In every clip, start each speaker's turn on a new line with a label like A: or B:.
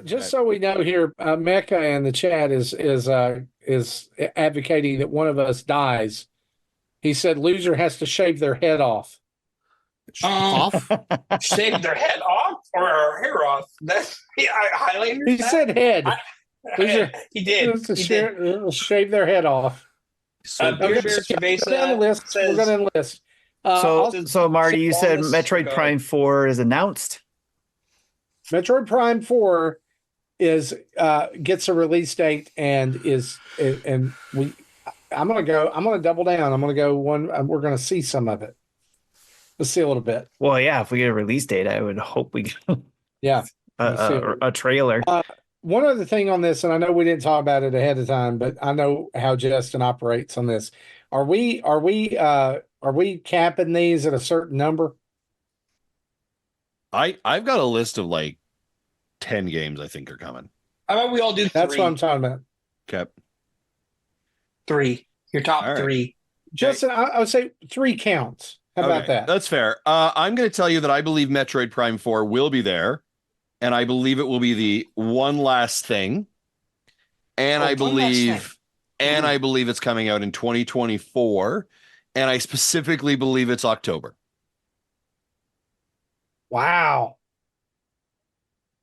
A: Just so we know here, Mecca in the chat is advocating that one of us dies. He said loser has to shave their head off.
B: Off?
C: Shave their head off or hair off? That's Highlander.
A: He said head.
C: He did. He did.
A: Shave their head off.
C: So Beer Bear Cerveza
A: list. We're going to enlist.
D: So Marty, you said Metroid Prime 4 is announced.
A: Metroid Prime 4 is gets a release date and I'm gonna double down. I'm gonna go one. We're gonna see some of it. Let's see a little bit.
D: Well, yeah, if we get a release date, I would hope we get a trailer.
A: One other thing on this, and I know we didn't talk about it ahead of time, but I know how Justin operates on this. Are we capping these at a certain number?
B: I've got a list of like 10 games I think are coming.
C: How about we all do 3?
A: That's what I'm talking about.
B: Okay.
C: 3. Your top 3.
A: Justin, I would say 3 counts. How about that?
B: That's fair. I'm going to tell you that I believe Metroid Prime 4 will be there, and I believe it will be the one last thing. And I believe it's coming out in 2024, and I specifically believe it's October.
A: Wow.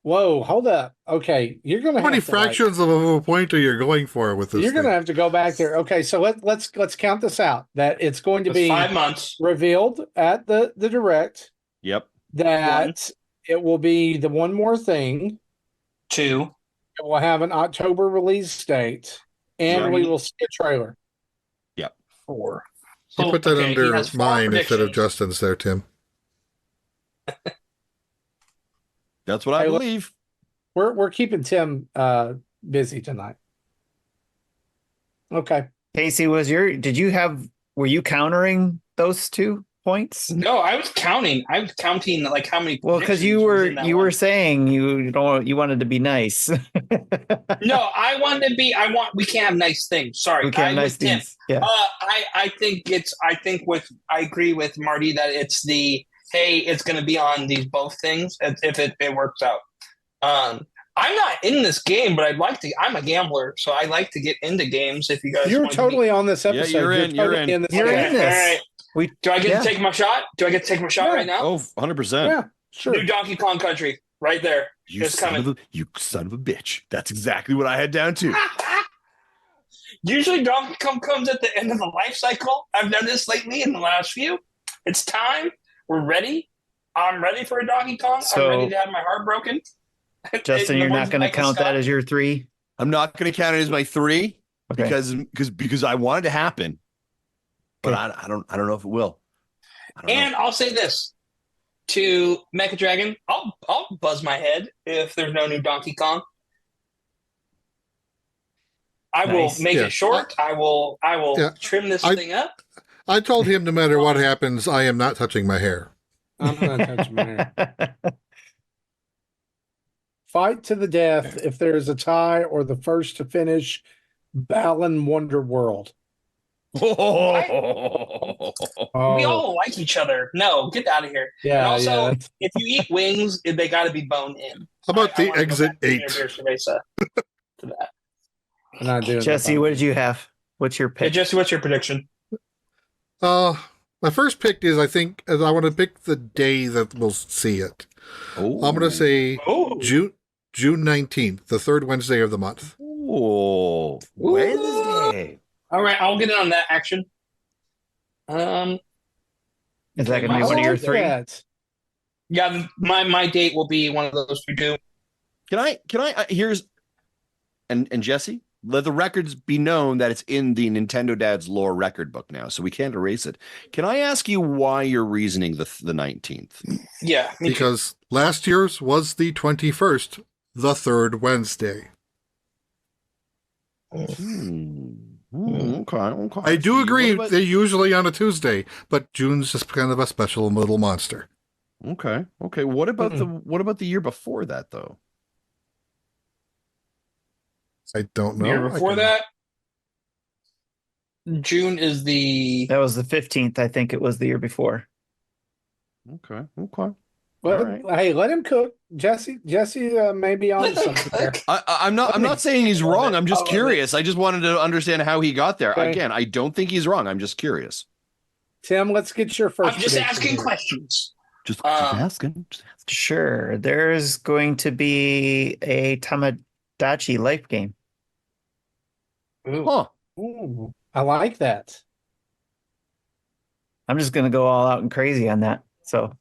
A: Whoa, hold up. Okay, you're going to have
E: how many fractions of a point are you going for with this?
A: You're going to have to go back there. Okay, so let's count this out. That it's going to be
C: 5 months
A: revealed at the direct.
B: Yep.
A: That it will be the One More Thing.
C: 2.
A: It will have an October release date, and we will see a trailer.
B: Yep.
C: 4.
E: You put that under mine instead of Justin's there, Tim.
B: That's what I believe.
A: We're keeping Tim busy tonight. Okay.
D: Casey, were you countering those 2 points?
C: No, I was counting. I was counting like how many.
D: Well, because you were saying you wanted to be nice.
C: No, I wanted to be. We can't have nice things. Sorry,
D: we can't have nice things. Yeah.
C: I agree with Marty that it's it's going to be on these both things if it works out. I'm not in this game, but I'd like to. I'm a gambler, so I like to get into games. If you guys,
A: you're totally on this episode.
B: Yeah, you're in.
A: You're in this.
C: All right. Do I get to take my shot? Do I get to take my shot right now?
B: Oh, 100%.
A: Yeah, sure.
C: New Donkey Kong Country, right there.
B: You son of a bitch. That's exactly what I had down too.
C: Usually Donkey Kong comes at the end of the life cycle. I've done this lately in the last few. It's time. We're ready. I'm ready for a Donkey Kong. I'm ready to have my heart broken.
D: Justin, you're not going to count that as your 3?
B: I'm not going to count it as my 3 because I want it to happen. But I don't know if it will.
C: I'll say this to Mecha Dragon: I'll buzz my head if there's no new Donkey Kong. I will make it short. I will trim this thing up.
E: I told him no matter what happens, I am not touching my hair.
A: I'm not touching my hair. Fight to the death. If there is a tie or the first to finish, Balan Wonder World.
C: We all like each other. No, get out of here.
A: Yeah.
C: And also, if you eat wings, they got to be bone in.
E: How about the exit 8?
C: To that.
A: I'm not doing
D: Jesse, what did you have? What's your pick?
C: Hey, Jesse, what's your prediction?
E: My first pick is I want to pick the day that we'll see it.
B: Oh.
E: I'm going to say June 19th, the third Wednesday of the month.
B: Oh, Wednesday.
C: All right, I'll get in on that action.
D: Is that going to be one of your 3?
C: Yeah, my date will be one of those 2.
B: Can I here's and Jesse, let the records be known that it's in the Nintendo Dad's lore record book now, so we can't erase it. Can I ask you why you're reasoning the 19th?
C: Yeah,
E: because last year's was the 21st, the third Wednesday.
B: Okay.
E: I do agree they're usually on a Tuesday, but June's just kind of a special little monster.
B: Okay. What about the year before that though?
E: I don't know.
C: The year before that? June is the.
D: That was the 15th. I think it was the year before.
B: Okay. Okay.
A: Well,
B: All right.
A: hey, let him cook. Jesse may be on
C: Let him
A: something there.
C: cook.
B: I'm not saying he's
C: I love
B: wrong.
C: it.
B: I'm
C: I
B: just
C: love
B: curious. I just wanted to understand how he got there.
A: Okay.
B: Again, I don't think he's wrong. I'm just curious.
A: Tim, let's get your first.
C: I'm just
A: prediction
C: asking
A: here.
C: questions.
B: Just
C: Um,
B: asking. Just asking.
D: Sure. There's going to be a Tamagotchi life game.
C: ooh.
B: Huh.
A: Ooh, I like that.
D: I'm just going to go all out and crazy on that. So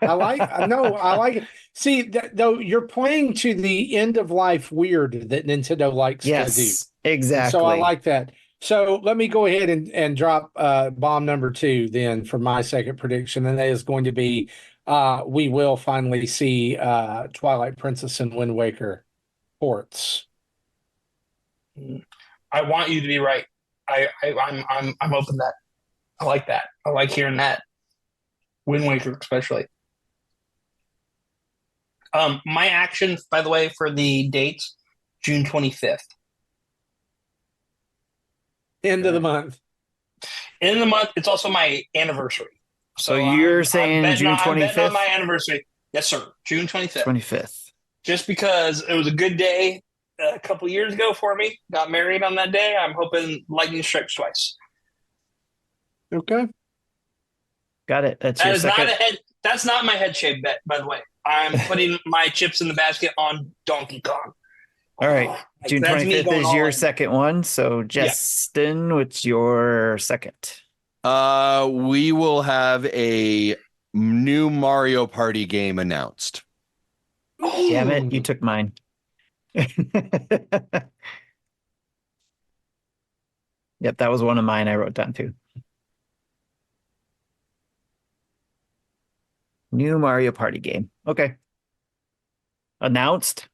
A: I like it. See, though you're playing to the end of life weird that Nintendo likes to do.
D: Yes, exactly.
A: So I like that. So let me go ahead and drop bomb number 2 then for my second prediction, and that is going to be we will finally see Twilight Princess and Wind Waker ports.
C: I want you to be right. I'm open to that. I like that. I like hearing that. Wind Waker, especially. My action, by the way, for the dates, June 25th.
A: End of the month.
C: In the month, it's also my anniversary.
D: So you're saying June
C: I'm betting on
D: 25th?
C: my anniversary. Yes, sir. June 25th.
D: 25th.
C: Just because it was a good day a couple years ago for me. Got married on that day. I'm hoping lightning strikes twice.
A: Okay.
D: Got it. That's
C: That
D: your
C: is
D: second.
C: not a head. That's not my head shape bet, by the way. I'm putting my chips in the basket on Donkey Kong.
D: All right.
C: Like,
D: June
C: that's me
D: 25th
C: going
D: is
C: all
D: your
C: in.
D: second one. So Justin, what's your second?
B: We will have a new Mario Party game announced.
D: Damn it, you took mine. Yep, that was one of mine I wrote down too. New Mario Party game. Okay. Announced.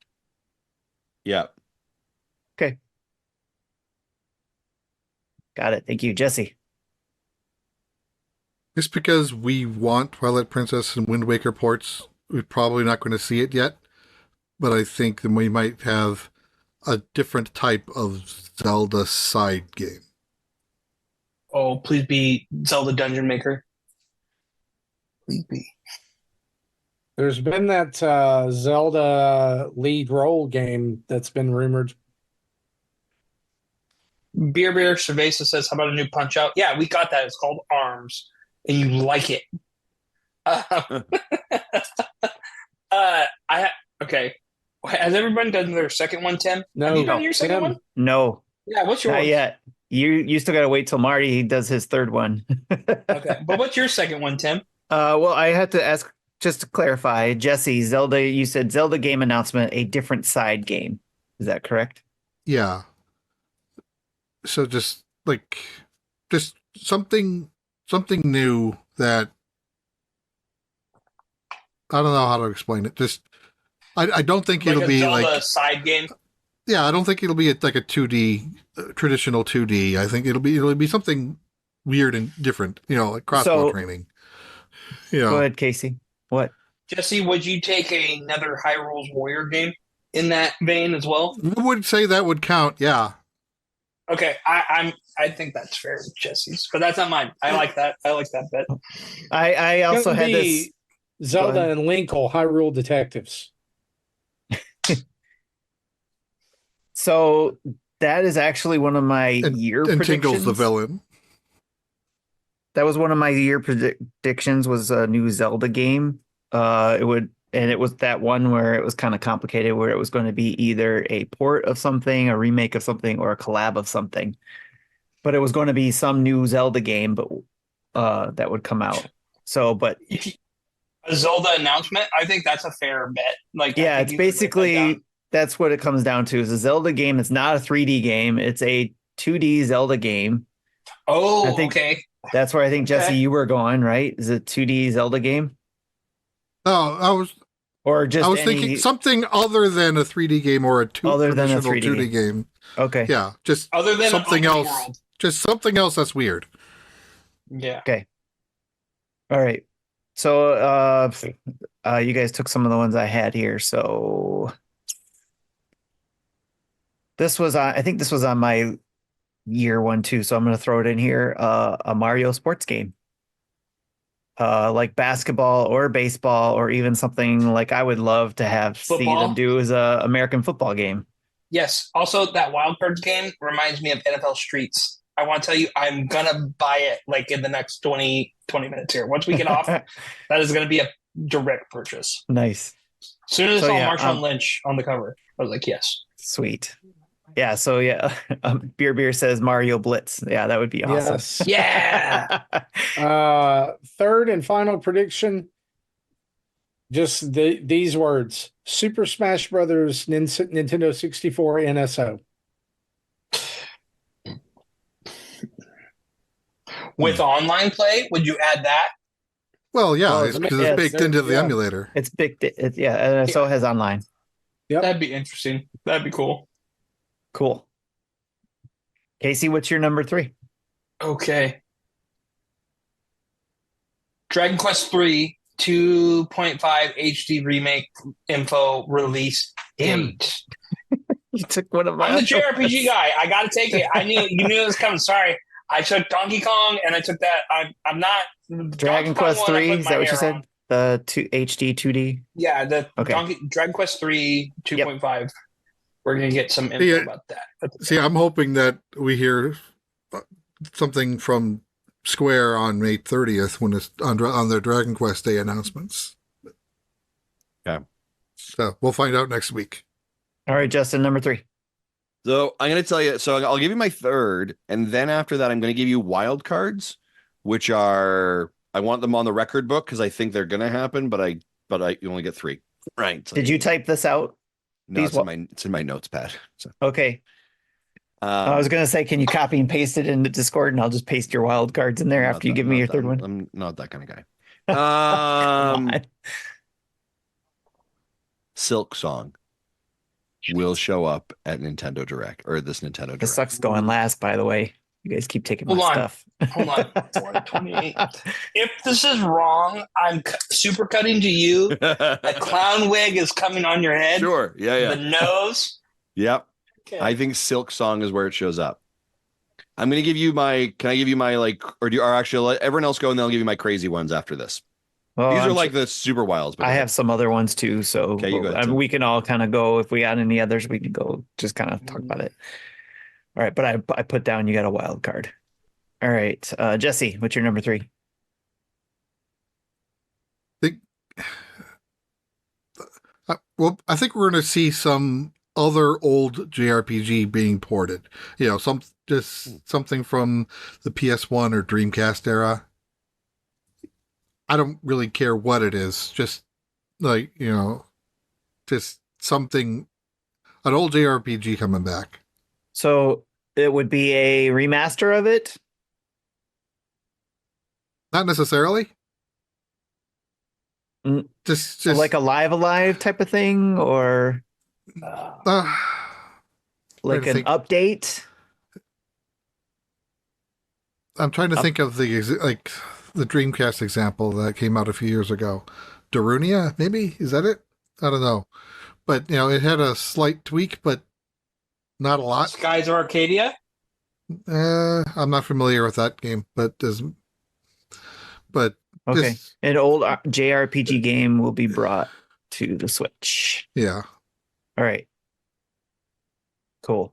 B: Yeah.
D: Okay. Got it. Thank you, Jesse.
E: Just because we want Twilight Princess and Wind Waker ports, we're probably not going to see it yet. But I think that we might have a different type of Zelda side game.
C: Oh, please be Zelda Dungeon Maker. Please be.
A: There's been that Zelda lead role game that's been rumored.
C: Beer Cerveza says, "How about a new Punch Out?" Yeah, we got that. It's called Arms, and you like it. Okay. Has everyone done their second one, Tim?
A: No.
C: Have you done your second
A: Tim.
C: one?
D: No,
C: Yeah. What's yours?
D: not yet. You still got to wait till Marty does his third one.
C: Okay, but what's your second one, Tim?
D: Well, I had to ask just to clarify, Jesse, Zelda. You said Zelda game announcement, a different side game. Is that correct?
E: Yeah. So just something new that I don't know how to explain it. Just I don't think
C: Like
E: it'll
C: a
E: be
C: Zelda
E: like
C: side game.
E: I don't think it'll be like a 2D traditional 2D. I think it'll be something weird and different. Like crossbow training.
D: Go ahead, Casey. What?
C: Jesse, would you take another Hyrule's Warrior game in that vein as well?
E: I would say that would count. Yeah.
C: Okay, I think that's fair with Jesse's, but that's not mine. I like that. I like that bet.
D: I also had this
A: Zelda and Linkle Hyrule Detectives.
D: So that is actually one of my year
E: and
D: predictions.
E: Tingle's the villain.
D: That was one of my year predictions. Was a new Zelda game. It was that one where it was kind of complicated, where it was going to be either a port of something, a remake of something, or a collab of something. But it was going to be some new Zelda game, but that would come out. So, but
C: a Zelda announcement, I think that's a fair bet. Like,
D: yeah, it's basically that's what it comes down to. Is a Zelda game. It's not a 3D game. It's a 2D Zelda game.
C: Oh,
D: I think
C: okay.
D: That's where I think Jesse, you were going, right? Is it 2D Zelda game?
E: No, I was thinking something other than a 3D game or a traditional 2D game.
D: Okay.
E: Yeah, just
C: other than
E: something else.
C: World.
E: Just something else that's weird.
C: Yeah.
D: Okay. All right. So you guys took some of the ones I had here. So I think this was on my year one too, so I'm going to throw it in here. A Mario sports game, like basketball or baseball, or even something like I would love to have see
C: Football?
D: them do is a American football game.
C: Yes. Also, that Wild Cards game reminds me of NFL Streets. I want to tell you, I'm gonna buy it like in the next 20 minutes here. Once we get off, that is gonna be a direct purchase.
D: Nice,
C: As soon as I
D: So,
C: saw
D: yeah,
C: Marshawn Lynch on the cover, I was like, yes.
D: sweet. Yeah, so yeah, Beer says Mario Blitz. Yeah, that would be awesome.
A: Yes.
C: Yeah.
A: Third and final prediction. Just these words: Super Smash Brothers Nintendo 64 NSO.
C: With online play, would you add that?
E: Well, yeah,
A: Well,
E: it's because
D: yeah,
E: it's baked
A: there-
E: into the
A: yeah.
E: emulator.
D: It's big. Yeah, so it has online.
A: Yep.
C: That'd be interesting. That'd be cool.
D: Cool. Casey, what's your number 3?
C: Okay. Dragon Quest 3 2.5 HD remake info release
D: Damn.
C: date.
D: You took one of my.
C: I'm the JRPG guy. I gotta take it. You knew it was coming. Sorry. I took Donkey Kong and I took that. I'm not
D: Dragon
C: Donkey Kong
D: Quest
C: one, I
D: 3.
C: put
D: Is
C: my
D: that what you
C: hair
D: said?
C: on.
D: The HD 2D.
C: Yeah, the
D: Okay.
C: Dragon Quest 3 2.5. We're gonna get some info
E: Yeah.
C: about that.
E: See, I'm hoping that we hear something from Square on May 30th when it's on their Dragon Quest Day announcements.
B: Okay.
E: So we'll find out next week.
D: All right, Justin, number 3.
B: So I'm going to tell you. So I'll give you my third, and then after that, I'm going to give you wild cards, which are I want them on the record book because I think they're going to happen, but you only get 3. Right? So
D: Did you type this out?
B: No,
D: these
B: it's in my notes pad. So
D: Okay. I was going to say, can you copy and paste it into Discord, and I'll just paste your wild cards in there
B: I'm
D: after
B: not
D: you
B: that-
D: give me
B: not
D: your
B: that-
D: third one?
B: I'm not that kind of guy.
D: Come on.
B: Silk Song will show up at Nintendo Direct or this Nintendo Direct.
D: This sucks going last, by the way. You guys keep taking my
C: Hold on.
D: stuff.
C: Hold on. 428. If this is wrong, I'm super cutting to you. A clown wig is coming on your head.
B: Sure. Yeah.
C: The nose.
B: Yep.
C: Okay.
B: I think Silk Song is where it shows up. I'm gonna give you my. Can I give you my like, or actually let everyone else go, and then I'll give you my crazy ones after this.
D: Well,
B: These are
D: I'm
B: like the super wilds. But
D: I have some other ones too, so
B: Okay, you go ahead,
D: I mean,
B: Tim.
D: we can all kind of go. If we got any others, we can go just kind of talk about it. All right, but I put down you got a wild card. All right, Jesse, what's your number 3?
E: Well, I think we're going to see some other old JRPG being ported. You know, something from the PS1 or Dreamcast era. I don't really care what it is. Just like, just something, an old JRPG coming back.
D: So it would be a remaster of it.
E: Not necessarily.
D: Mm.
E: Just
D: Like a Live Alive type of thing, or
E: uh,
D: like
E: to
D: an
E: think.
D: update.
E: I'm trying to think of the Dreamcast example that came out a few years ago. Darunia, maybe? Is that it? I don't know. But, it had a slight tweak, but not a lot.
C: Skies of Arcadia.
E: I'm not familiar with that game, but
D: Okay,
E: just-
D: an old JRPG game will be brought to the Switch.
E: yeah.
D: All right, cool.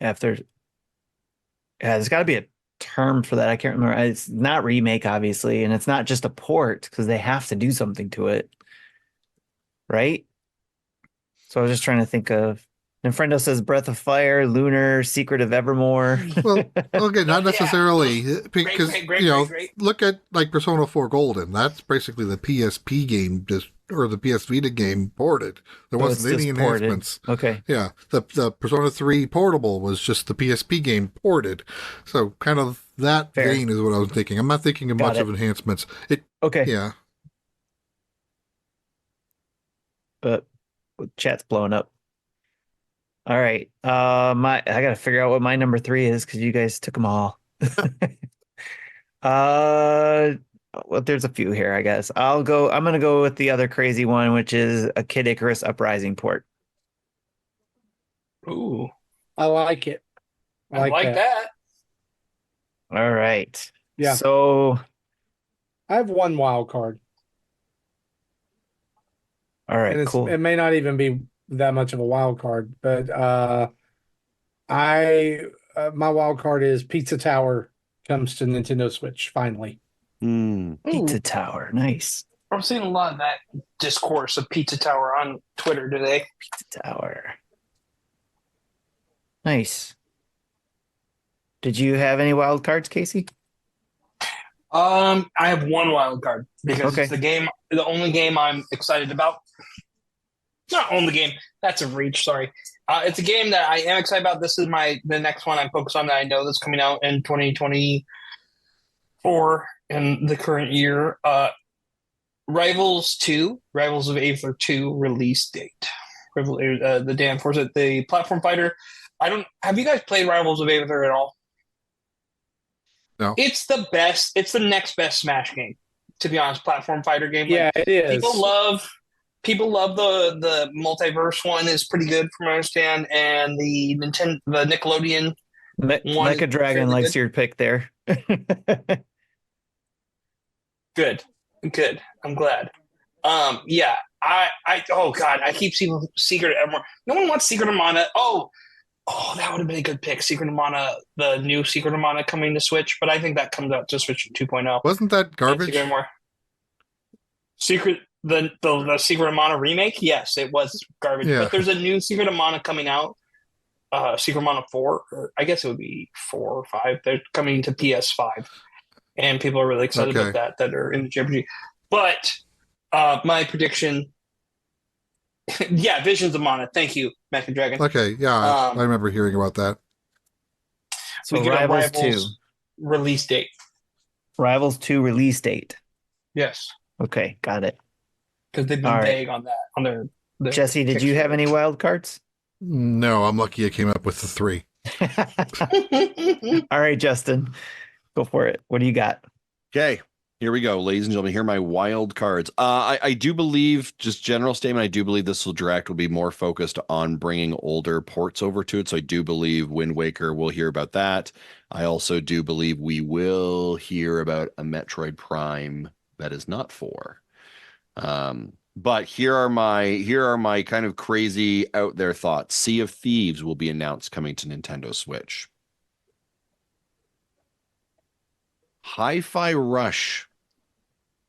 D: Yeah, there's got to be a term for that. I can't remember. It's not remake, obviously, and it's not just a port because they have to do something to it, right? So I was just trying to think of. And Friendo says Breath of Fire, Lunar, Secret of Evermore.
E: Well, okay, not
C: Yeah.
E: necessarily, because
C: Great.
E: look at like Persona 4 Golden. That's basically the PSP game, or the PS Vita game ported. There
D: Oh,
E: wasn't
D: it's
E: any
D: just ported.
E: enhancements.
D: Okay.
E: Yeah, the Persona 3 Portable was just the PSP game ported. So kind of that
D: Fair.
E: vein is what I was thinking. I'm not thinking of
D: Got
E: much
D: it.
E: of enhancements.
D: Okay.
E: Yeah.
D: But chat's blowing up. All right. I gotta figure out what my number 3 is because you guys took them all. Well, there's a few here, I guess. I'm gonna go with the other crazy one, which is a Kid Icarus Uprising port.
C: Ooh.
A: I like it.
C: I like that.
D: All right.
A: Yeah.
D: So,
A: I have one wild card,
D: all right,
A: and
D: cool.
A: it may not even be that much of a wild card, but I my wild card is Pizza Tower comes to Nintendo Switch finally.
B: Hmm.
D: Pizza
C: Ooh,
D: Tower. Nice.
C: I'm seeing a lot of that discourse of Pizza Tower on Twitter today.
D: Pizza Tower. Nice. Did you have any wild cards, Casey?
C: I have one wild card because
D: Okay.
C: it's the only game I'm excited about. Not only game, that's a reach. Sorry, it's a game that I am excited about. This is the next one I'm focused on that I know that's coming out in 2024 in the current year. Rivals of Aether 2 release date. The Dan Forza, the platform fighter. Have you guys played Rivals of Aether at all?
E: No.
C: It's the best. It's the next best Smash game, to be honest. Platform fighter game.
A: Yeah, it is.
C: People love the multiverse one is pretty good from what I understand, and the Nickelodeon one
D: Mecha
C: is
D: Dragon
C: fairly
D: likes
C: good.
D: your pick there.
C: Good. I'm glad. Yeah. Oh God, I keep seeing Secret of Mana. No one wants Secret of Mana. Oh, that would have been a good pick. Secret of Mana, the new Secret of Mana coming to Switch, but I think that comes out to Switch 2.0.
E: Wasn't that garbage?
C: Secret of Mana. The Secret of Mana remake? Yes, it was garbage.
E: Yeah.
C: But there's a new Secret of Mana coming out. Secret of Mana 4, or I guess it would be 4 or 5. They're coming to PS5. And people are really excited
E: Okay.
C: about that are in the JRPG. But my prediction, yeah, Visions of Mana. Thank you, Mecha Dragon.
E: Okay, yeah, I remember hearing about that.
D: So
C: We get a
D: Rivals 2.
C: Rivals release date.
D: Rivals 2 release date.
C: Yes,
D: Okay, got it.
C: because they've been
D: All right.
C: vague on that on their
D: Jesse, did you have any wild cards?
E: No, I'm lucky I came up with the 3.
D: All right, Justin, go for it. What do you got?
B: Okay, here we go, ladies and gentlemen. Here are my wild cards. I do believe, just general statement, I do believe this direct will be more focused on bringing older ports over to it. So I do believe Wind Waker, we'll hear about that. I also do believe we will hear about a Metroid Prime that is not 4. But here are my kind of crazy out there thoughts. Sea of Thieves will be announced coming to Nintendo Switch. Hi-Fi Rush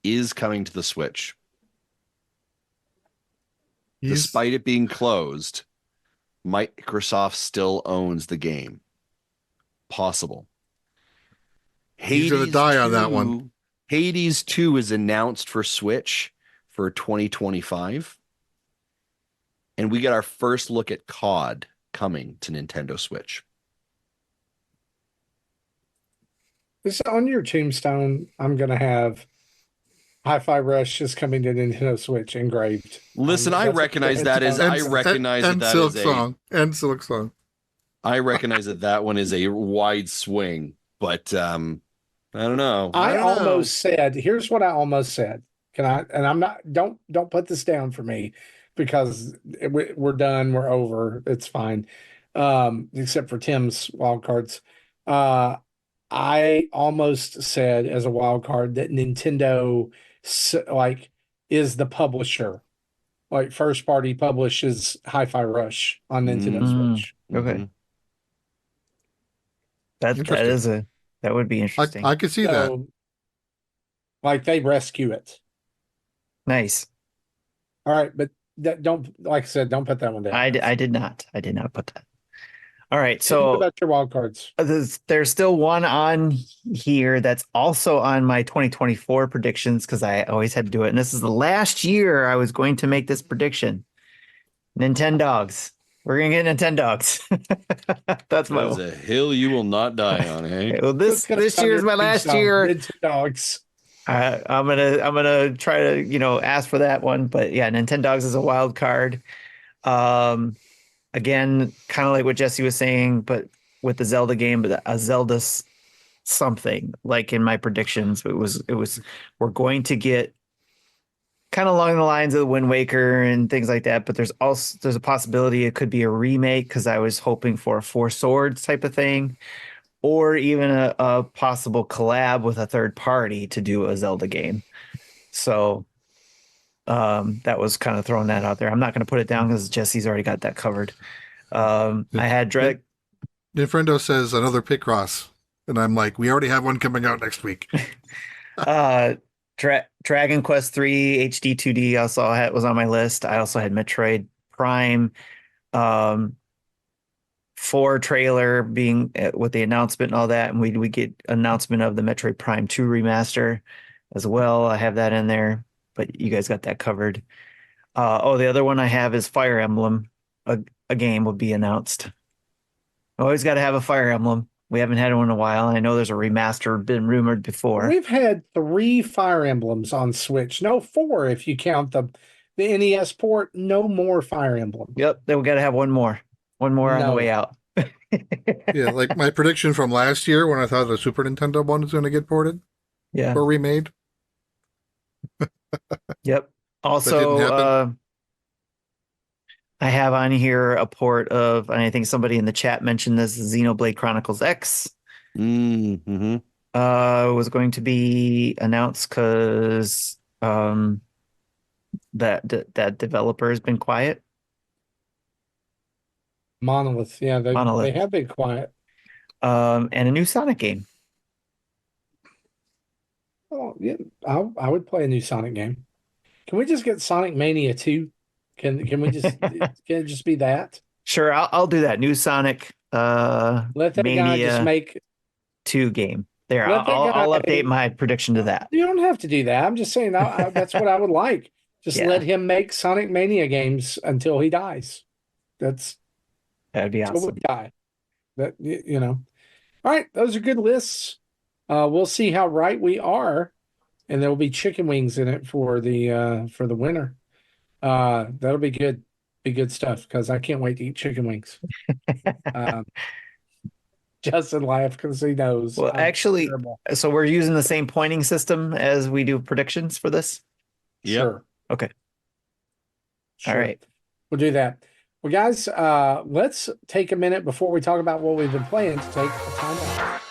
B: is coming to the Switch. Despite it being closed, Microsoft still owns the game. Possible.
E: He's gonna die on that one.
B: Hades 2 is announced for Switch for 2025. And we get our first look at COD coming to Nintendo Switch.
A: This on your tombstone, I'm gonna have Hi-Fi Rush is coming to Nintendo Switch engraved.
B: Listen, I
A: That's-
B: recognize that as
E: And Silk Song. And Silk Song.
B: I recognize that one is a wide swing, but I don't know.
A: I
B: don't know.
A: almost said, here's what I almost said. Can I? And I'm not. Don't put this down for me because we're done. We're over. It's fine. Except for Tim's wild cards. I almost said as a wild card that Nintendo is the publisher, like first party publishes Hi-Fi Rush on Nintendo
D: Mm.
A: Switch.
D: Okay.
B: Mhm.
D: That would be interesting.
E: I could see that.
A: So, like they rescue it.
D: Nice.
A: All right, but don't, like I said, don't put that one down.
D: I did not put that. All right,
A: What
D: so
A: about your wild cards?
D: there's still one on here that's also on my 2024 predictions because I always had to do it. And this is the last year I was going to make this prediction. Nintendogs. We're gonna get Nintendogs. That's
B: That is a hill you will not die on, eh?
D: well, this year is my last year.
A: Nintendogs.
D: I'm gonna try to ask for that one, but yeah, Nintendogs is a wild card. Again, kind of like what Jesse was saying, but with the Zelda game, but a Zelda something like in my predictions, it was we're going to get kind of along the lines of the Wind Waker and things like that. But there's a possibility it could be a remake because I was hoping for a Four Swords type of thing, or even a possible collab with a third party to do a Zelda game. So that was kind of throwing that out there. I'm not going to put it down because Jesse's already got that covered. I had Dreg.
E: Nintendo says another Picross, and I'm like, we already have one coming out next week.
D: Dragon Quest 3 HD 2D also was on my list. I also had Metroid Prime 4 trailer being with the announcement and all that, and we get announcement of the Metroid Prime 2 remaster as well. I have that in there, but you guys got that covered. The other one I have is Fire Emblem. A game will be announced. Always got to have a Fire Emblem. We haven't had one in a while. I know there's a remaster been rumored before.
A: We've had 3 Fire Emblems on Switch. No, 4 if you count the NES port. No more Fire Emblem.
D: Yep, then we got to have one more. One more on the way out.
E: Yeah, like my prediction from last year when I thought the Super Nintendo one was going to get ported
D: Yeah.
E: or remade.
D: Yep. Also, I have on here a port of, and I think somebody in the chat mentioned this, Xenoblade Chronicles X.
B: Mm-hmm.
D: Was going to be announced because that developer has been quiet.
A: Monolith. Yeah,
D: Monolith.
A: They have been quiet.
D: And a new Sonic game.
A: Oh, yeah, I would play a new Sonic game. Can we just get Sonic Mania 2? Can we just can it just be that?
D: Sure, I'll do that. New Sonic
A: Let that guy
D: Mania
A: just make
D: 2 game. There,
A: Let that
D: I'll
A: guy-
D: update my prediction to that.
A: You don't have to do that. I'm just saying that's what I would like. Just
D: Yeah.
A: let him make Sonic Mania games until he dies. That'd be
D: Awesome.
A: we die. That you know. All right, those are good lists. We'll see how right we are, and there will be chicken wings in it for the winner. That'll be good. Be good stuff because I can't wait to eat chicken wings. Justin laughed because he knows.
D: Well,
A: I'm
D: actually,
A: terrible.
D: so we're using the same pointing system as we do predictions for this.
B: Yep.
A: Sure.
D: Okay.
A: Sure.
D: All right.
A: We'll do that. Well, guys, let's take a minute before we talk about what we've been playing to take a time out.